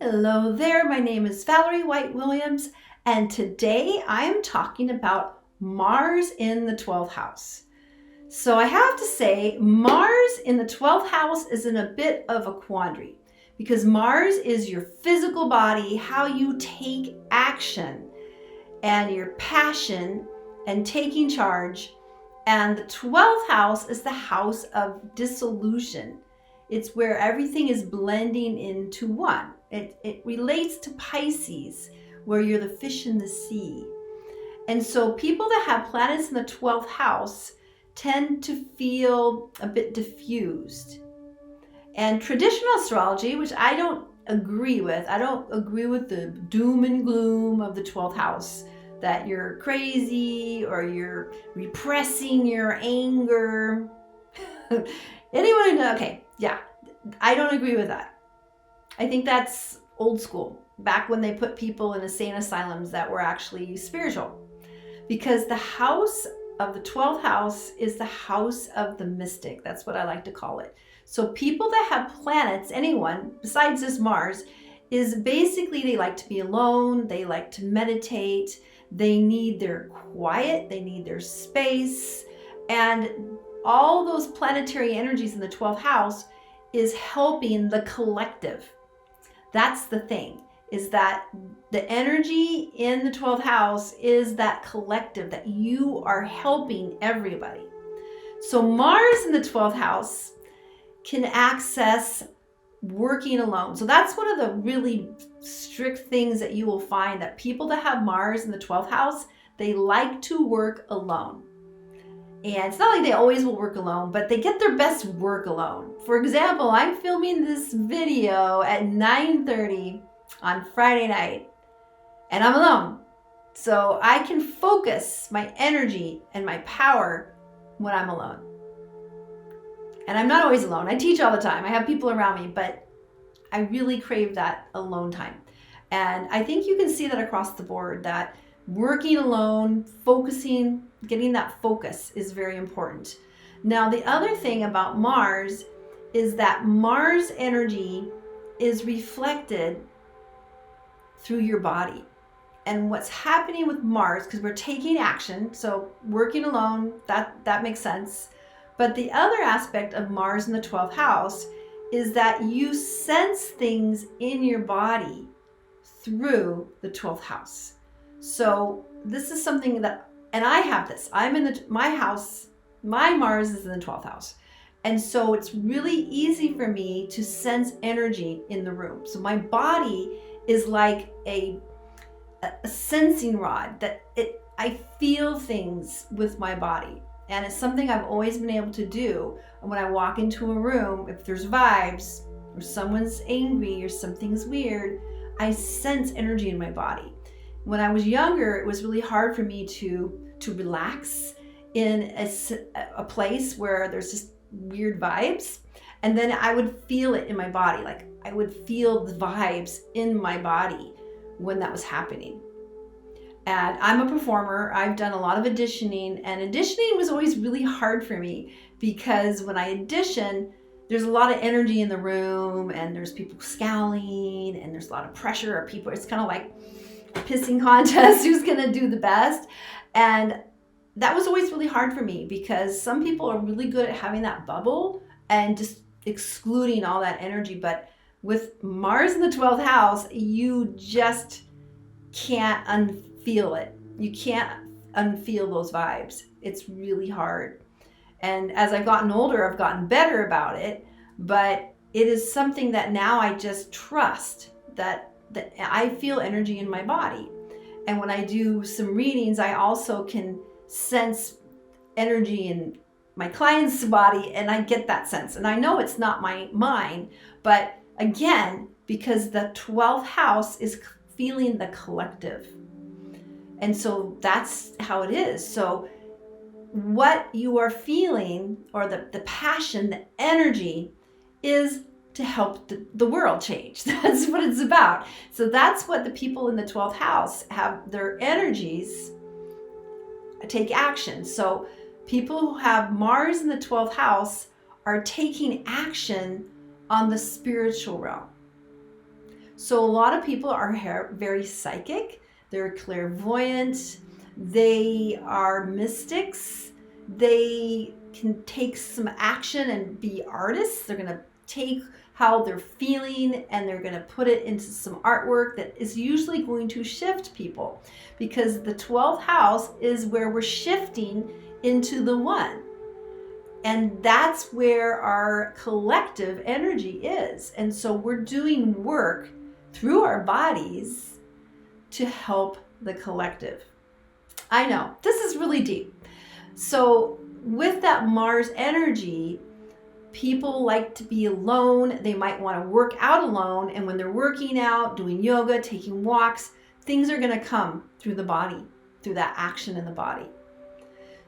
Hello there, my name is Valerie White Williams, and today I am talking about Mars in the 12th house. So I have to say, Mars in the 12th house is in a bit of a quandary because Mars is your physical body, how you take action, and your passion and taking charge. And the 12th house is the house of dissolution. It's where everything is blending into one. It relates to Pisces, where you're the fish in the sea. And so people that have planets in the 12th house tend to feel a bit diffused. And traditional astrology, which I don't agree with the doom and gloom of the 12th house, that you're crazy or you're repressing your anger. Anyone know? Okay, yeah, I don't agree with that. I think that's old school, back when they put people in insane asylums that were actually spiritual. Because the house of the 12th house is the house of the mystic. That's what I like to call it. So people that have planets, anyone besides this Mars, is basically they like to be alone, they like to meditate, they need their quiet, they need their space, and all those planetary energies in the 12th house is helping the collective. That's the thing, is that the energy in the 12th house is that collective, that you are helping everybody. So Mars in the 12th house can access working alone. So that's one of the really strict things that you will find, that people that have Mars in the 12th house, they like to work alone. And it's not like they always will work alone, but they get their best work alone. For example, I'm filming this video at 9:30 on Friday night, and I'm alone. So I can focus my energy and my power when I'm alone. And I'm not always alone. I teach all the time. I have people around me, but I really crave that alone time. And I think you can see that across the board, that working alone, focusing, getting that focus is very important. Now, the other thing about Mars is that Mars energy is reflected through your body. And what's happening with Mars, because we're taking action, so working alone, that makes sense. But the other aspect of Mars in the 12th house is that you sense things in your body through the 12th house. So this is something that, and I have this, I'm in my house, my Mars is in the 12th house. And so it's really easy for me to sense energy in the room. So my body is like a sensing rod, that I feel things with my body. And it's something I've always been able to do. And when I walk into a room, if there's vibes, or someone's angry, or something's weird, I sense energy in my body. When I was younger, it was really hard for me to relax in a place where there's just weird vibes. And then I would feel it in my body. Like I would feel the vibes in my body when that was happening. And I'm a performer. I've done a lot of auditioning, and auditioning was always really hard for me because when I audition, there's a lot of energy in the room, and there's people scowling, and there's a lot of pressure, or people, it's kind of like a pissing contest, who's gonna do the best. And that was always really hard for me because some people are really good at having that bubble and just excluding all that energy. But with Mars in the 12th house, you just can't unfeel it. You can't unfeel those vibes. It's really hard. And as I've gotten older, I've gotten better about it, but it is something that now I just trust, that I feel energy in my body. And when I do some readings, I also can sense energy in my client's body, and I get that sense. And I know it's not mine, but again, because the 12th house is feeling the collective. And so that's how it is. So what you are feeling, or the passion, the energy, is to help the world change. That's what it's about. So that's what the people in the 12th house have, their energies take action. So people who have Mars in the 12th house are taking action on the spiritual realm. So a lot of people are very psychic, they're clairvoyant, they are mystics, they can take some action and be artists. They're going to take how they're feeling and they're going to put it into some artwork that is usually going to shift people, because the 12th house is where we're shifting into the one. And that's where our collective energy is. And so we're doing work through our bodies to help the collective. I know, this is really deep. So with that Mars energy, people like to be alone. They might want to work out alone. And when they're working out, doing yoga, taking walks, things are going to come through the body, through that action in the body.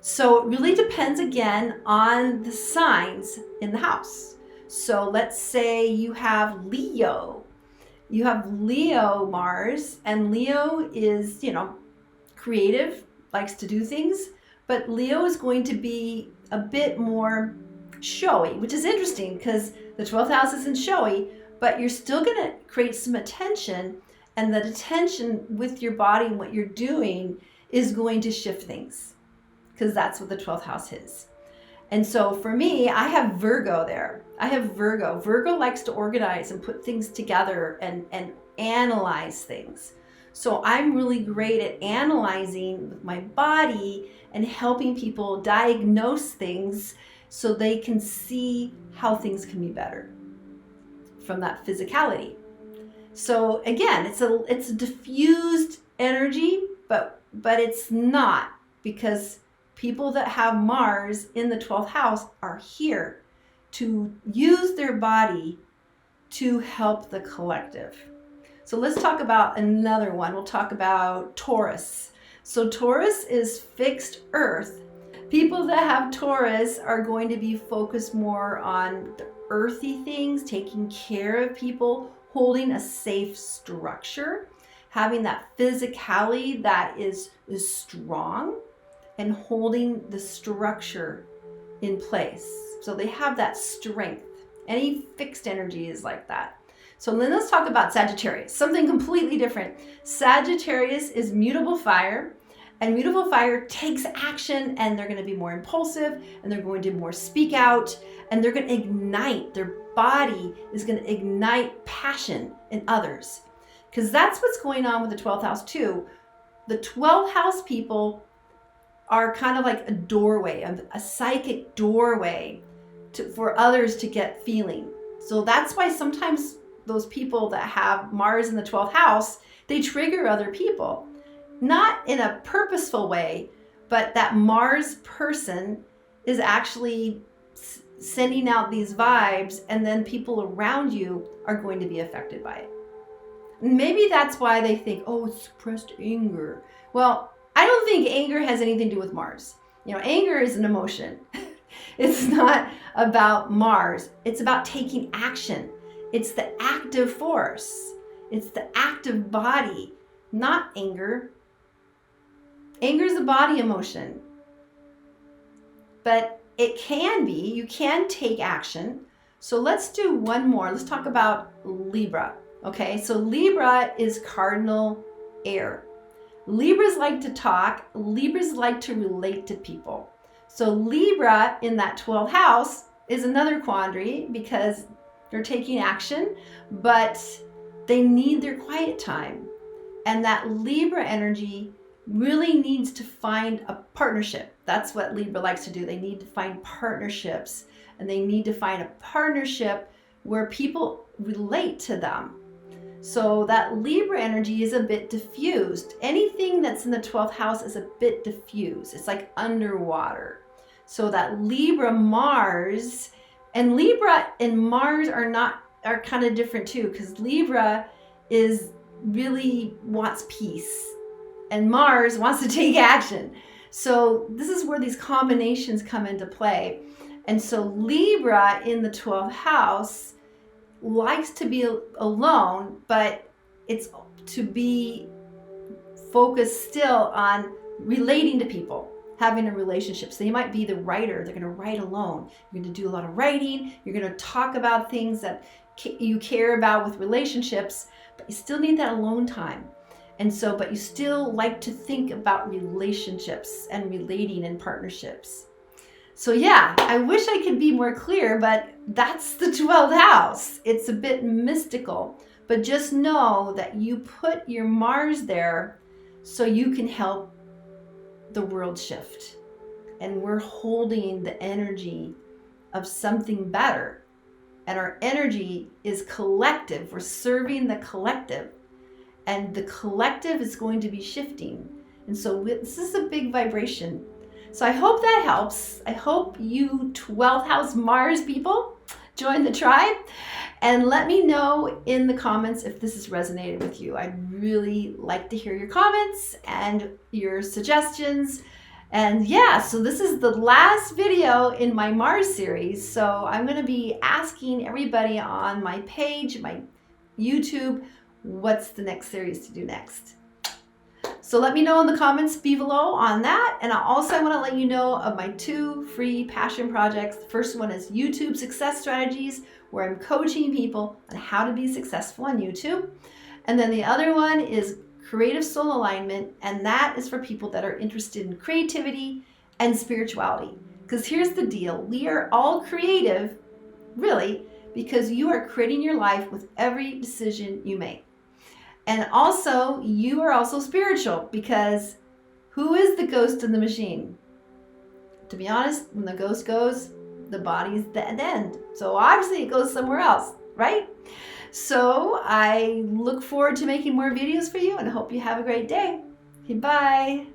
So it really depends again on the signs in the house. So let's say you have Leo. You have Leo Mars, and Leo is, creative, likes to do things, but Leo is going to be a bit more showy, which is interesting because the 12th house isn't showy, but you're still going to create some attention, and that attention with your body and what you're doing is going to shift things, because that's what the 12th house is. And so for me, I have Virgo there. I have Virgo. Virgo likes to organize and put things together and analyze things. So I'm really great at analyzing with my body and helping people diagnose things so they can see how things can be better from that physicality. So again, it's a diffused energy, but it's not, because people that have Mars in the 12th house are here to use their body to help the collective. So let's talk about another one. We'll talk about Taurus. So Taurus is fixed earth. People that have Taurus are going to be focused more on the earthy things, taking care of people, holding a safe structure, having that physicality that is strong, and holding the structure in place. So they have that strength. Any fixed energy is like that. So then let's talk about Sagittarius, something completely different. Sagittarius is mutable fire, and mutable fire takes action, and they're going to be more impulsive, and they're going to more speak out, and they're going to ignite. Their body is going to ignite passion in others, because that's what's going on with the 12th house too. The 12th house people are kind of like a doorway, a psychic doorway for others to get feeling. So that's why sometimes those people that have Mars in the 12th house, they trigger other people. Not in a purposeful way, but that Mars person is actually sending out these vibes, and then people around you are going to be affected by it. Maybe that's why they think, oh, it's suppressed anger. Well, I don't think anger has anything to do with Mars. Anger is an emotion. It's not about Mars. It's about taking action. It's the active force. It's the active body, not anger. Anger is a body emotion. But it can be, you can take action. So let's do one more. Let's talk about Libra. Okay, so Libra is cardinal air. Libras like to talk. Libras like to relate to people. So Libra in that 12th house is another quandary, because they're taking action, but they need their quiet time. And that Libra energy really needs to find a partnership. That's what Libra likes to do. They need to find partnerships, and they need to find a partnership where people relate to them. So that Libra energy is a bit diffused. Anything that's in the 12th house is a bit diffused. It's like underwater. So that Libra Mars, and Libra and Mars are kind of different too, because Libra really wants peace, and Mars wants to take action. So this is where these combinations come into play. And so Libra in the 12th house likes to be alone, but it's to be focused still on relating to people, having a relationship. So you might be the writer. They're going to write alone. You're going to do a lot of writing. You're going to talk about things that you care about with relationships, but you still need that alone time. And so, but you still like to think about relationships and relating and partnerships. So yeah, I wish I could be more clear, but that's the 12th house. It's a bit mystical, but just know that you put your Mars there so you can help the world shift. And we're holding the energy of something better. And our energy is collective. We're serving the collective. And the collective is going to be shifting. And so this is a big vibration. So I hope that helps. I hope you 12th house Mars people join the tribe. And let me know in the comments if this has resonated with you. I'd really like to hear your comments and your suggestions. And yeah, so this is the last video in my Mars series. So I'm going to be asking everybody on my page, my YouTube, what's the next series to do next. So let me know in the comments below on that. And I want to let you know of my 2 free passion projects. The first one is YouTube Success Strategies, where I'm coaching people on how to be successful on YouTube. And then the other one is Creative Soul Alignment, and that is for people that are interested in creativity and spirituality. Because here's the deal, we are all creative, really, because you are creating your life with every decision you make. And also, you are also spiritual, because who is the ghost in the machine? To be honest, when the ghost goes, the body's the end. So obviously it goes somewhere else, right? So I look forward to making more videos for you and hope you have a great day. Okay, bye.